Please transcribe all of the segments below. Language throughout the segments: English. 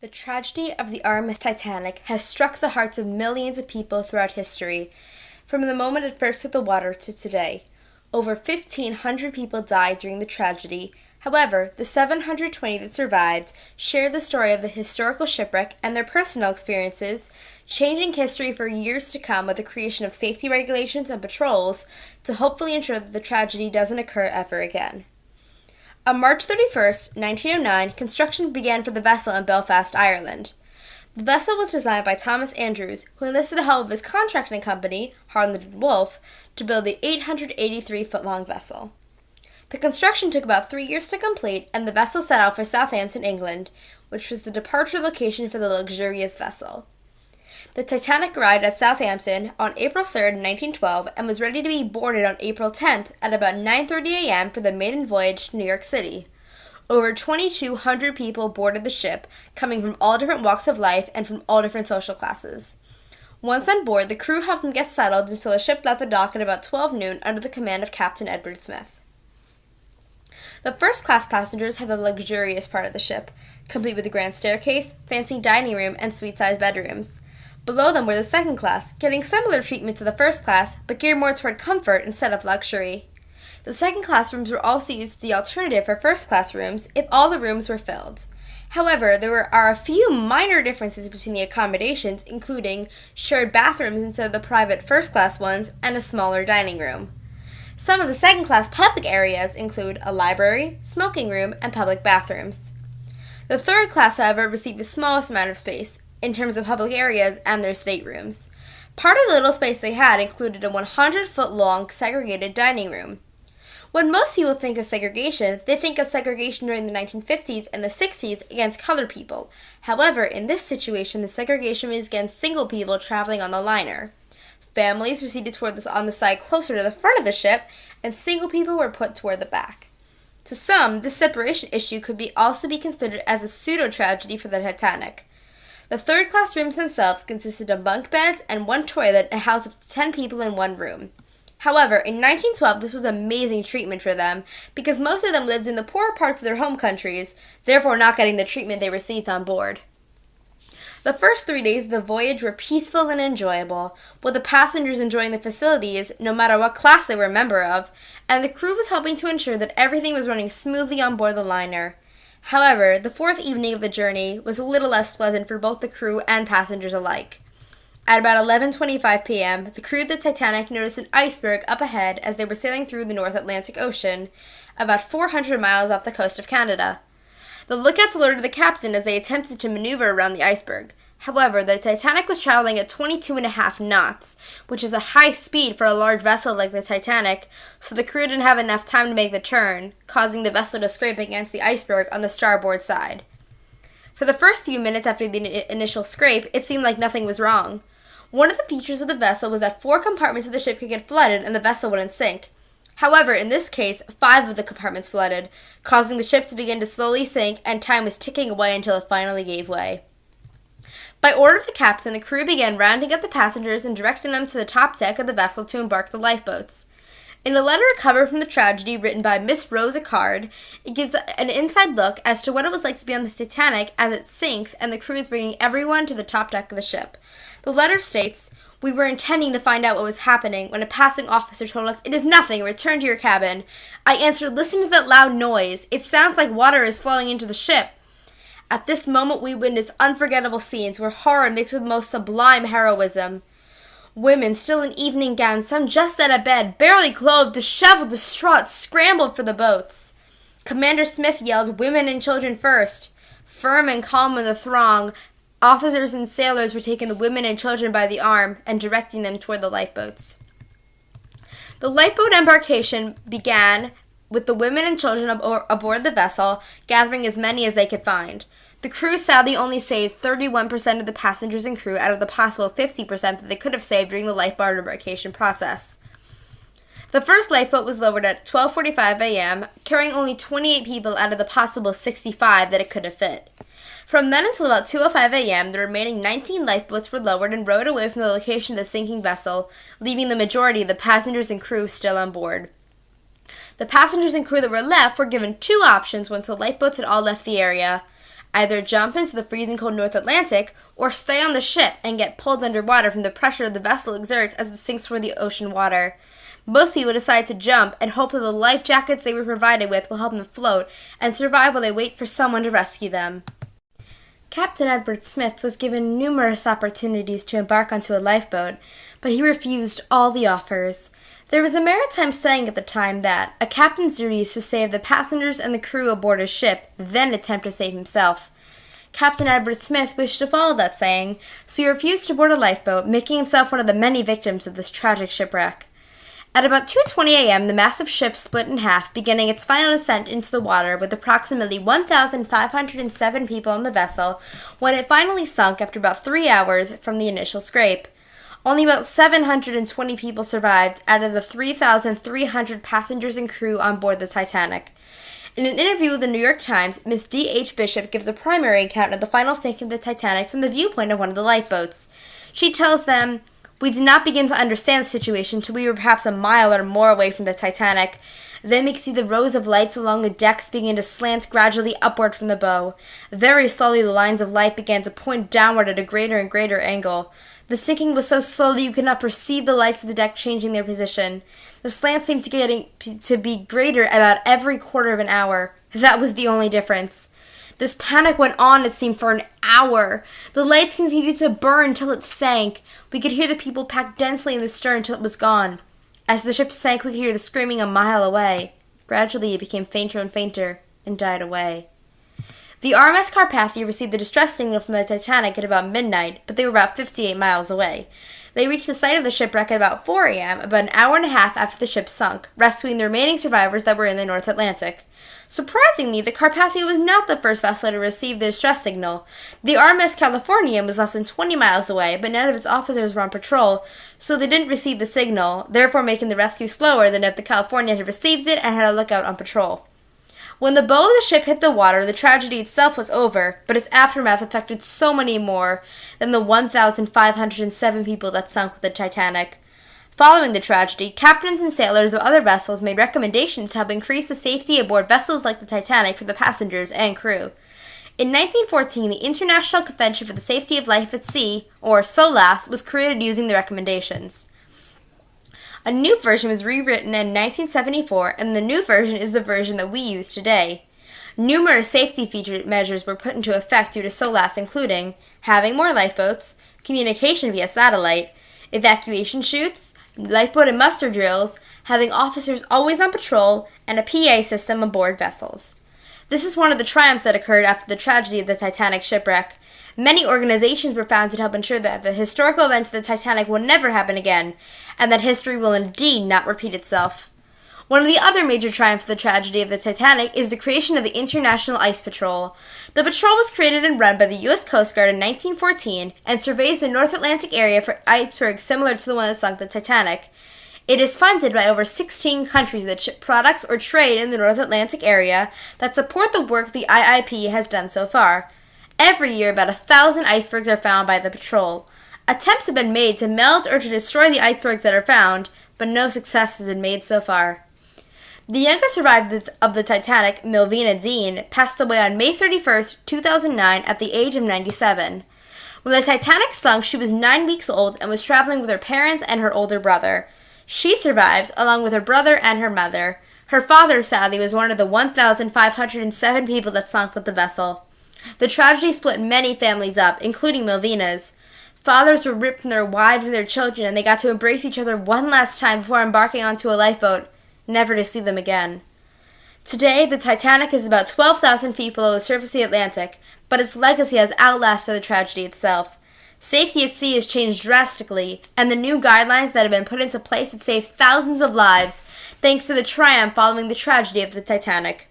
The tragedy of the RMS Titanic has struck the hearts of millions of people throughout history, from the moment it first hit the water to today. Over 1,500 people died during the tragedy. However, the 720 that survived shared the story of the historical shipwreck and their personal experiences, changing history for years to come with the creation of safety regulations and patrols to hopefully ensure that the tragedy doesn't occur ever again. On March 31st, 1909, construction began for the vessel in Belfast, Ireland. The vessel was designed by Thomas Andrews, who enlisted the help of his contracting company, Harland & Wolff, to build the 883-foot-long vessel. The construction took about 3 years to complete, and the vessel set out for Southampton, England, which was the departure location for the luxurious vessel. The Titanic arrived at Southampton on April 3rd, 1912, and was ready to be boarded on April 10th at about 9:30 a.m. for the maiden voyage to New York City. Over 2,200 people boarded the ship, coming from all different walks of life and from all different social classes. Once on board, the crew helped them get settled until the ship left the dock at about 12 noon under the command of Captain Edward Smith. The first-class passengers had the luxurious part of the ship, complete with a grand staircase, fancy dining room, and suite-sized bedrooms. Below them were the second class, getting similar treatment to the first class, but geared more toward comfort instead of luxury. The second-class rooms were also used as the alternative for first-class rooms if all the rooms were filled. However, there are a few minor differences between the accommodations, including shared bathrooms instead of the private first-class ones and a smaller dining room. Some of the second-class public areas include a library, smoking room, and public bathrooms. The third class, however, received the smallest amount of space, in terms of public areas and their staterooms. Part of the little space they had included a 100-foot-long segregated dining room. When most people think of segregation, they think of segregation during the 1950s and the 60s against colored people. However, in this situation, the segregation was against single people traveling on the liner. Families were seated on the side closer to the front of the ship, and single people were put toward the back. To some, this separation issue could also be considered as a pseudo-tragedy for the Titanic. The third-class rooms themselves consisted of bunk beds and one toilet and housed up to 10 people in one room. However, in 1912, this was amazing treatment for them because most of them lived in the poorer parts of their home countries, therefore not getting the treatment they received on board. The first 3 days of the voyage were peaceful and enjoyable, with the passengers enjoying the facilities, no matter what class they were a member of, and the crew was helping to ensure that everything was running smoothly on board the liner. However, the fourth evening of the journey was a little less pleasant for both the crew and passengers alike. At about 11:25 p.m., the crew of the Titanic noticed an iceberg up ahead as they were sailing through the North Atlantic Ocean, about 400 miles off the coast of Canada. The lookouts alerted the captain as they attempted to maneuver around the iceberg. However, the Titanic was traveling at 22.5 knots, which is a high speed for a large vessel like the Titanic, so the crew didn't have enough time to make the turn, causing the vessel to scrape against the iceberg on the starboard side. For the first few minutes after the initial scrape, it seemed like nothing was wrong. One of the features of the vessel was that 4 compartments of the ship could get flooded and the vessel wouldn't sink. However, in this case, 5 of the compartments flooded, causing the ship to begin to slowly sink, and time was ticking away until it finally gave way. By order of the captain, the crew began rounding up the passengers and directing them to the top deck of the vessel to embark the lifeboats. In a letter recovered from the tragedy written by Miss Rosa Card, it gives an inside look as to what it was like to be on the Titanic as it sinks and the crew is bringing everyone to the top deck of the ship. The letter states, "We were intending to find out what was happening when a passing officer told us, 'It is nothing, return to your cabin.' I answered, 'Listen to that loud noise. It sounds like water is flowing into the ship.' At this moment we witnessed unforgettable scenes where horror mixed with most sublime heroism. Women, still in evening gowns, some just out of bed, barely clothed, disheveled, distraught, scrambled for the boats. Commander Smith yelled, 'Women and children first.' Firm and calm in the throng, officers and sailors were taking the women and children by the arm and directing them toward the lifeboats. The lifeboat embarkation began with the women and children aboard the vessel, gathering as many as they could find. The crew sadly only saved 31% of the passengers and crew out of the possible 50% that they could have saved during the lifeboat embarkation process. The first lifeboat was lowered at 12:45 a.m., carrying only 28 people out of the possible 65 that it could have fit. From then until about 2:05 a.m., the remaining 19 lifeboats were lowered and rowed away from the location of the sinking vessel, leaving the majority of the passengers and crew still on board. The passengers and crew that were left were given 2 options once the lifeboats had all left the area. either jump into the freezing cold North Atlantic or stay on the ship and get pulled underwater from the pressure the vessel exerts as it sinks toward the ocean water. Most people decide to jump and hope that the life jackets they were provided with will help them float and survive while they wait for someone to rescue them. Captain Edward Smith was given numerous opportunities to embark onto a lifeboat, but he refused all the offers. There was a maritime saying at the time that a captain's duty is to save the passengers and the crew aboard his ship, then attempt to save himself. Captain Edward Smith wished to follow that saying, so he refused to board a lifeboat, making himself one of the many victims of this tragic shipwreck. At about 2:20 a.m., the massive ship split in half, beginning its final descent into the water with approximately 1,507 people on the vessel when it finally sunk after about 3 hours from the initial scrape. Only about 720 people survived out of the 3,300 passengers and crew on board the Titanic. In an interview with the New York Times, Miss D.H. Bishop gives a primary account of the final sinking of the Titanic from the viewpoint of one of the lifeboats. She tells them, "We did not begin to understand the situation till we were perhaps a mile or more away from the Titanic. Then we could see the rows of lights along the decks begin to slant gradually upward from the bow. Very slowly the lines of light began to point downward at a greater and greater angle. The sinking was so slow that you could not perceive the lights of the deck changing their position. The slant seemed to be greater about every quarter of an hour. That was the only difference. This panic went on, it seemed, for an hour. The lights continued to burn until it sank. We could hear the people packed densely in the stern until it was gone. As the ship sank, we could hear the screaming a mile away. Gradually, it became fainter and fainter, and died away." The RMS Carpathia received the distress signal from the Titanic at about midnight, but they were about 58 miles away. They reached the site of the shipwreck at about 4 a.m., about an hour and a half after the ship sunk, rescuing the remaining survivors that were in the North Atlantic. Surprisingly, the Carpathia was not the first vessel to receive the distress signal. The RMS Californian was less than 20 miles away, but none of its officers were on patrol, so they didn't receive the signal, therefore making the rescue slower than if the Californian had received it and had a lookout on patrol. When the bow of the ship hit the water, the tragedy itself was over, but its aftermath affected so many more than the 1,507 people that sunk with the Titanic. Following the tragedy, captains and sailors of other vessels made recommendations to help increase the safety aboard vessels like the Titanic for the passengers and crew. In 1914, the International Convention for the Safety of Life at Sea, or SOLAS, was created using the recommendations. A new version was rewritten in 1974, and the new version is the version that we use today. Numerous safety measures were put into effect due to SOLAS, including having more lifeboats, communication via satellite, evacuation chutes, lifeboat and muster drills, having officers always on patrol, and a PA system aboard vessels. This is one of the triumphs that occurred after the tragedy of the Titanic shipwreck. Many organizations were founded to help ensure that the historical events of the Titanic will never happen again, and that history will indeed not repeat itself. One of the other major triumphs of the tragedy of the Titanic is the creation of the International Ice Patrol. The patrol was created and run by the U.S. Coast Guard in 1914 and surveys the North Atlantic area for icebergs similar to the one that sunk the Titanic. It is funded by over 16 countries that ship products or trade in the North Atlantic area that support the work the IIP has done so far. Every year, about 1,000 icebergs are found by the patrol. Attempts have been made to melt or to destroy the icebergs that are found, but no success has been made so far. The youngest survivor of the Titanic, Milvina Dean, passed away on May 31, 2009 at the age of 97. When the Titanic sunk, she was 9 weeks old and was traveling with her parents and her older brother. She survived, along with her brother and her mother. Her father, sadly, was one of the 1,507 people that sunk with the vessel. The tragedy split many families up, including Milvina's. Fathers were ripped from their wives and their children, and they got to embrace each other one last time before embarking onto a lifeboat, never to see them again. Today, the Titanic is about 12,000 feet below the surface of the Atlantic, but its legacy has outlasted the tragedy itself. Safety at sea has changed drastically, and the new guidelines that have been put into place have saved thousands of lives, thanks to the triumph following the tragedy of the Titanic.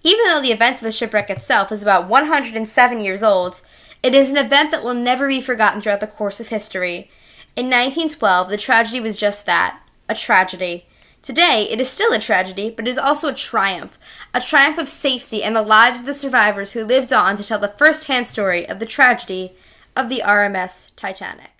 Even though the event of the shipwreck itself is about 107 years old, it is an event that will never be forgotten throughout the course of history. In 1912, the tragedy was just that, a tragedy. Today, it is still a tragedy, but it is also a triumph of safety and the lives of the survivors who lived on to tell the first-hand story of the tragedy of the RMS Titanic.